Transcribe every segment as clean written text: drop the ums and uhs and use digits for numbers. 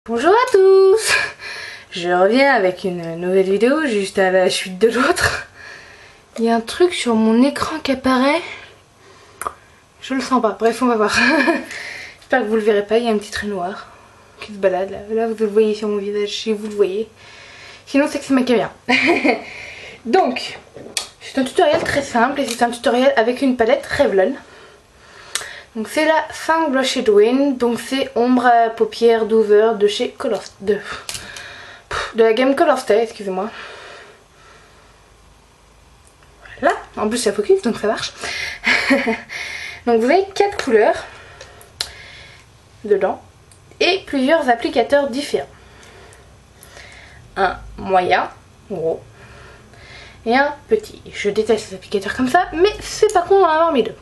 Bonjour à tous. Je reviens avec une nouvelle vidéo juste à la suite de l'autre. Il y a un truc sur mon écran qui apparaît. Je le sens pas, bref on va voir. J'espère que vous le verrez pas, il y a un petit trait noir qui se balade là. Là vous le voyez sur mon visage si vous le voyez. Sinon c'est que c'est ma caméra. Donc, c'est un tutoriel très simple et c'est un tutoriel avec une palette Revlon. Donc c'est la 5 Blush Edwin, donc c'est ombre à paupières Dover de chez de la gamme Colorstay, excusez-moi. Voilà, en plus ça focus donc ça marche. Donc vous avez 4 couleurs dedans et plusieurs applicateurs différents. Un moyen, gros, et un petit. Je déteste les applicateurs comme ça, mais c'est pas con d'en avoir mis deux.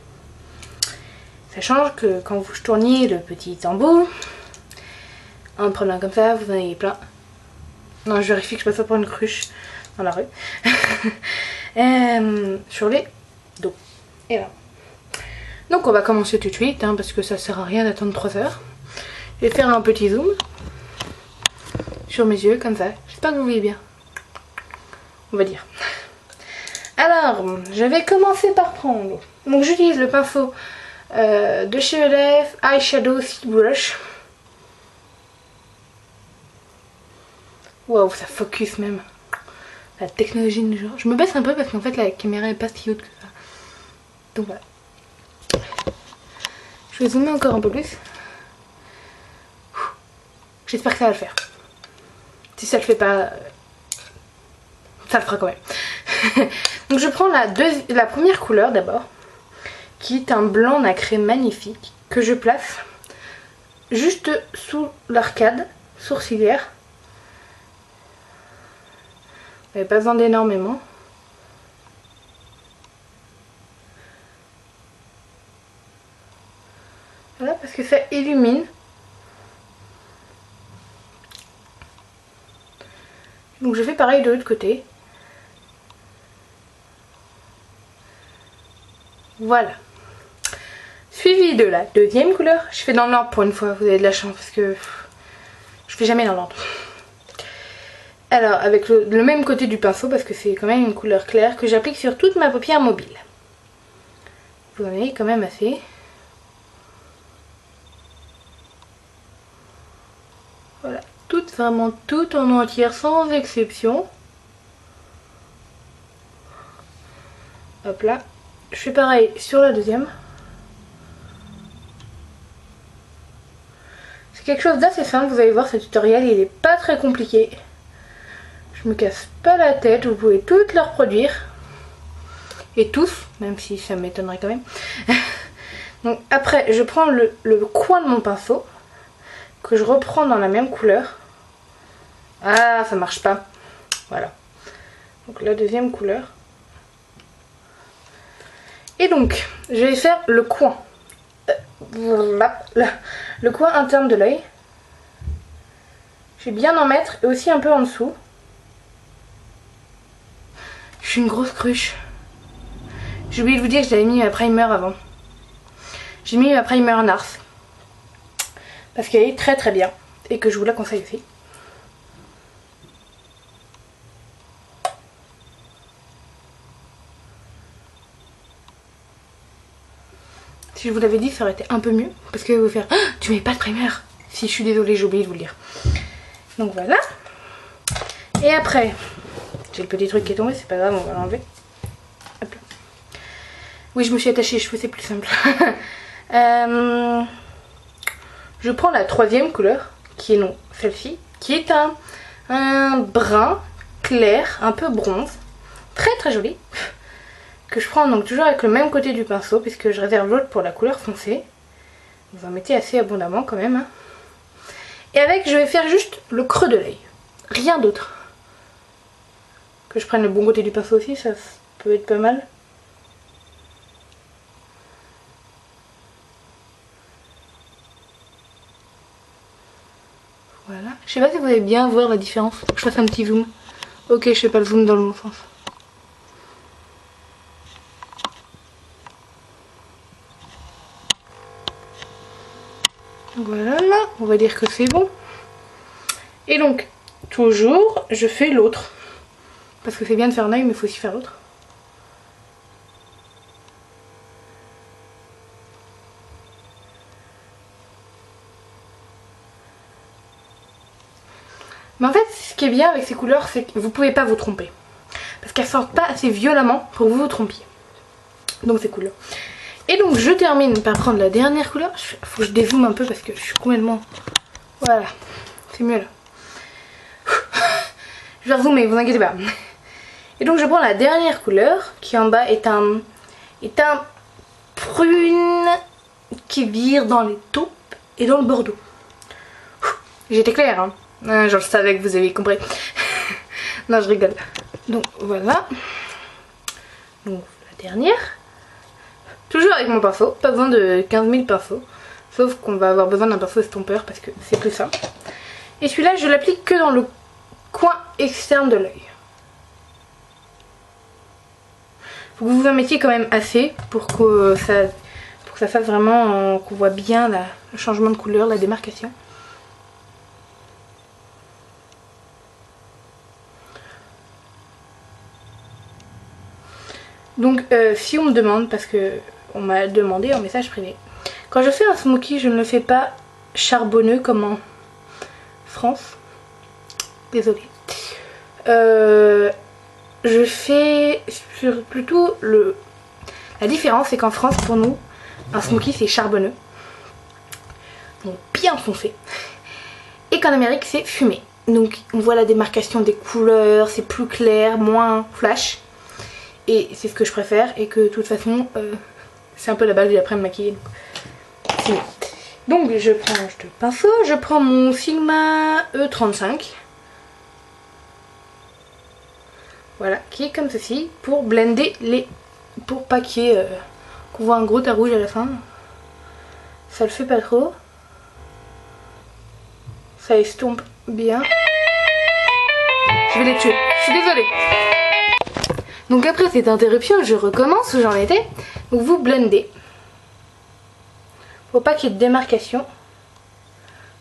Ça change que quand vous tourniez le petit embout, en prenant comme ça, vous en avez plein. Non, je vérifie que je passe pas pour une cruche dans la rue. Sur les dos. Et là. Donc on va commencer tout de suite, hein, parce que ça sert à rien d'attendre 3 heures. Je vais faire un petit zoom sur mes yeux, comme ça. J'espère que vous voyez bien. On va dire. Alors, je vais commencer par prendre. Donc j'utilise le pinceau de chez ELF Eyeshadow Sea Brush. Waouh, ça focus même. La technologie de jour. Je me baisse un peu parce qu'en fait la caméra est pas si haute que ça. Donc voilà. Je vais zoomer encore un peu plus. J'espère que ça va le faire. Si ça le fait pas, ça le fera quand même. Donc je prends la première couleur d'abord, qui est un blanc nacré magnifique, que je place juste sous l'arcade sourcilière. Vous n'avez pas besoin d'énormément. Voilà, parce que ça illumine. Donc je fais pareil de l'autre côté. Voilà. Suivi de la deuxième couleur. Je fais dans l'ordre pour une fois, vous avez de la chance parce que je fais jamais dans l'ordre. Alors avec le même côté du pinceau parce que c'est quand même une couleur claire que j'applique sur toute ma paupière mobile. Vous en avez quand même assez. Voilà, vraiment toute en entière sans exception. Hop là. Je fais pareil sur la deuxième. C'est quelque chose d'assez simple, vous allez voir ce tutoriel, il n'est pas très compliqué. Je me casse pas la tête, vous pouvez toutes les reproduire. Et tous, même si ça m'étonnerait quand même. Donc après, je prends le coin de mon pinceau, que je reprends dans la même couleur. Ah, ça marche pas. Voilà. Donc la deuxième couleur. Et donc, je vais faire le coin. Le coin interne de l'œil. Je vais bien en mettre et aussi un peu en dessous. Je suis une grosse cruche. J'ai oublié de vous dire que j'avais mis ma primer avant. J'ai mis ma primer NARS. Parce qu'elle est très très bien. Et que je vous la conseille aussi. Si je vous l'avais dit, ça aurait été un peu mieux. Parce que vous faire ah, tu mets pas de primer. Si, je suis désolée, j'ai oublié de vous le dire. Donc voilà. Et après, j'ai le petit truc qui est tombé, c'est pas grave, on va l'enlever. Hop là. Oui, je me suis attachée les cheveux, c'est plus simple. Je prends la troisième couleur, qui est non, celle-ci, qui est un brun clair, un peu bronze. Très très joli. Que je prends donc toujours avec le même côté du pinceau, puisque je réserve l'autre pour la couleur foncée. Vous en mettez assez abondamment quand même. Hein. Et avec, je vais faire juste le creux de l'œil. Rien d'autre. Que je prenne le bon côté du pinceau aussi, ça peut être pas mal. Voilà. Je sais pas si vous allez bien voir la différence. Faut que je fasse un petit zoom. Ok, je fais pas le zoom dans le bon sens. Voilà, on va dire que c'est bon. Et donc, toujours, je fais l'autre. Parce que c'est bien de faire un œil, mais il faut aussi faire l'autre. Mais en fait, ce qui est bien avec ces couleurs, c'est que vous pouvez pas vous tromper. Parce qu'elles sortent pas assez violemment pour que vous vous trompiez. Donc c'est cool. Et donc je termine par prendre la dernière couleur. Faut que je dézoome un peu parce que je suis complètement... Voilà, c'est mieux là. Je vais rezoomer, vous inquiétez pas. Et donc je prends la dernière couleur qui en bas est un prune qui vire dans les taupes et dans le bordeaux. J'étais claire, hein. Je le savais que vous avez compris. Non, je rigole. Donc voilà. Donc la dernière. Toujours avec mon pinceau. Pas besoin de 15 000 pinceaux. Sauf qu'on va avoir besoin d'un pinceau estompeur parce que c'est plus simple. Et celui-là, je l'applique que dans le coin externe de l'œil. Faut que vous vous en mettiez quand même assez pour que ça fasse vraiment qu'on voit bien le changement de couleur, la démarcation. Donc si on me demande, parce que on m'a demandé en message privé, quand je fais un smokey, je ne le fais pas charbonneux comme en France. Désolée. Je fais plutôt la différence, c'est qu'en France, pour nous, un smokey c'est charbonneux, donc bien foncé, et qu'en Amérique c'est fumé. Donc on voit la démarcation des couleurs, c'est plus clair, moins flash. Et c'est ce que je préfère et que de toute façon c'est un peu la base après me maquiller. Donc je prends le pinceau, je prends mon Sigma E35. Voilà, qui est comme ceci pour blender pour pas qu'il y ait qu'on voit un gros tas rouge à la fin. Ça le fait pas trop. Ça estompe bien. Je vais les tuer, je suis désolée. Donc après cette interruption, je recommence où j'en étais. Donc vous blendez. Faut pas qu'il y ait de démarcation.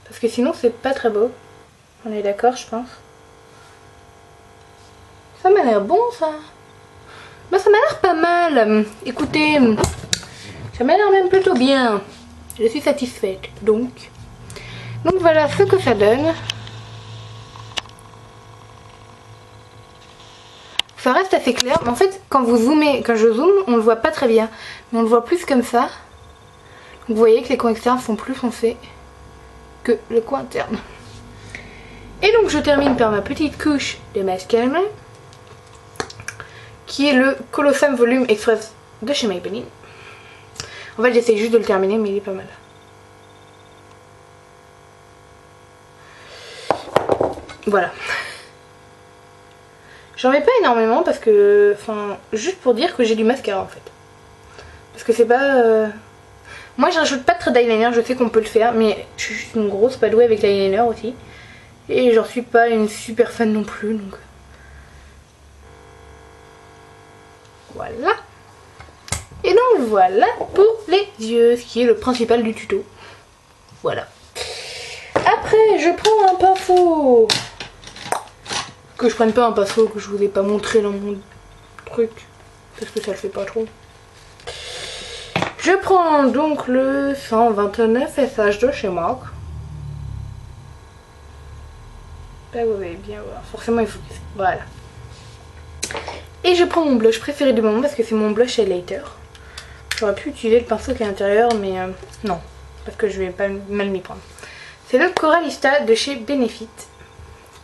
Parce que sinon c'est pas très beau. On est d'accord, je pense. Ça m'a l'air bon ça. Bah ça m'a l'air pas mal. Écoutez, ça m'a l'air même plutôt bien. Je suis satisfaite. Donc voilà ce que ça donne. Ça reste assez clair, mais en fait quand vous zoomez, quand je zoome, on le voit pas très bien, mais on le voit plus comme ça. Donc vous voyez que les coins externes sont plus foncés que le coin interne. Et donc je termine par ma petite couche de mascara, qui est le Colossum Volume Express de chez Maybelline. En fait j'essaie juste de le terminer, mais il est pas mal. Voilà. J'en mets pas énormément parce que, enfin, juste pour dire que j'ai du mascara en fait. Parce que c'est pas... Moi je rajoute pas trop d'eyeliner, je sais qu'on peut le faire, mais je suis juste une grosse pas douée avec l'eyeliner aussi. Et j'en suis pas une super fan non plus, donc... Voilà. Et donc voilà pour les yeux, ce qui est le principal du tuto. Voilà. Après je prends un pinceau. Que je prenne pas un pinceau que je vous ai pas montré dans mon truc. Parce que ça le fait pas trop. Je prends donc le 129 SH de chez MAC. Là vous allez bien voir. Forcément il faut... Voilà. Et je prends mon blush préféré du moment parce que c'est mon blush highlighter. J'aurais pu utiliser le pinceau qui est à l'intérieur mais non. Parce que je vais pas mal m'y prendre. C'est le Coralista de chez Benefit.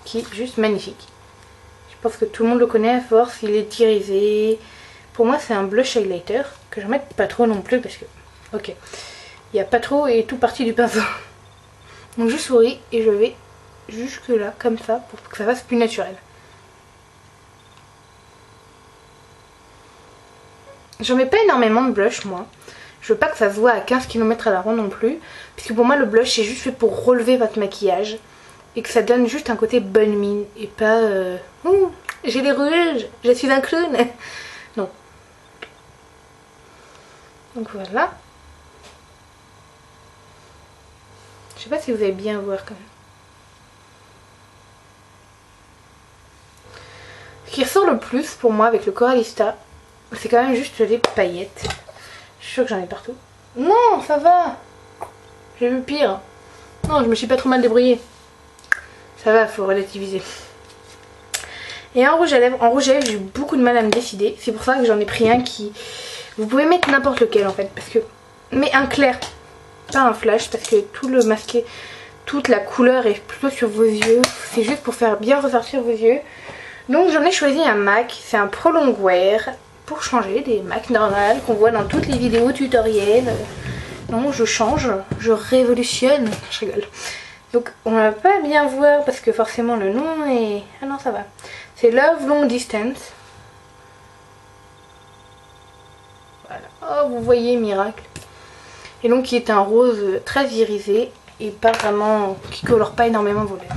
Qui est juste magnifique. Je pense que tout le monde le connaît à force, il est irisé. Pour moi c'est un blush highlighter que je ne mette pas trop non plus parce que... Ok. Il n'y a pas trop et tout parti du pinceau. Donc je souris et je vais jusque là comme ça pour que ça fasse plus naturel. J'en mets pas énormément de blush moi. Je veux pas que ça se voit à 15 km à la ronde non plus. Puisque pour moi le blush c'est juste fait pour relever votre maquillage. Et que ça donne juste un côté bonne mine. Et pas... j'ai des rouges, je suis un clown. Non. Donc voilà. Je sais pas si vous allez bien voir quand même. Ce qui ressort le plus pour moi avec le Coralista, c'est quand même juste les paillettes. Je suis sûre que j'en ai partout. Non, ça va. J'ai vu pire. Non, je me suis pas trop mal débrouillée. Ça va, faut relativiser. Et en rouge à lèvres, j'ai eu beaucoup de mal à me décider. C'est pour ça que j'en ai pris un qui... Vous pouvez mettre n'importe lequel en fait. Parce que... Mais un clair, pas un flash. Parce que tout le masqué, toute la couleur est plutôt sur vos yeux. C'est juste pour faire bien ressortir vos yeux. Donc j'en ai choisi un MAC. C'est un Pro Longwear. Pour changer des MAC normales qu'on voit dans toutes les vidéos tutoriels. Non, je change. Je révolutionne. Je rigole. Donc on va pas bien voir parce que forcément le nom est... Ah non, ça va. C'est Love Long Distance. Voilà. Oh, vous voyez, miracle. Et donc qui est un rose très irisé et pas vraiment... qui colore pas énormément vos lèvres.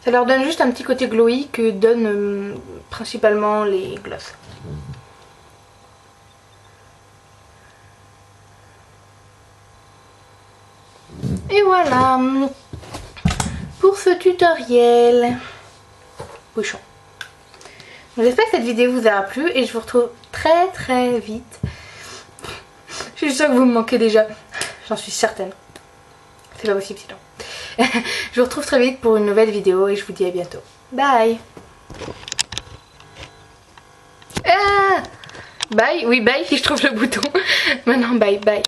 Ça leur donne juste un petit côté glowy que donnent principalement les glosses. Et voilà pour ce tutoriel bouchon. J'espère que cette vidéo vous aura plu et je vous retrouve très vite. Je suis sûre que vous me manquez déjà, j'en suis certaine. C'est pas possible sinon. Je vous retrouve très vite pour une nouvelle vidéo et je vous dis à bientôt. Bye. Ah, bye, oui bye si je trouve le bouton. Maintenant bye bye.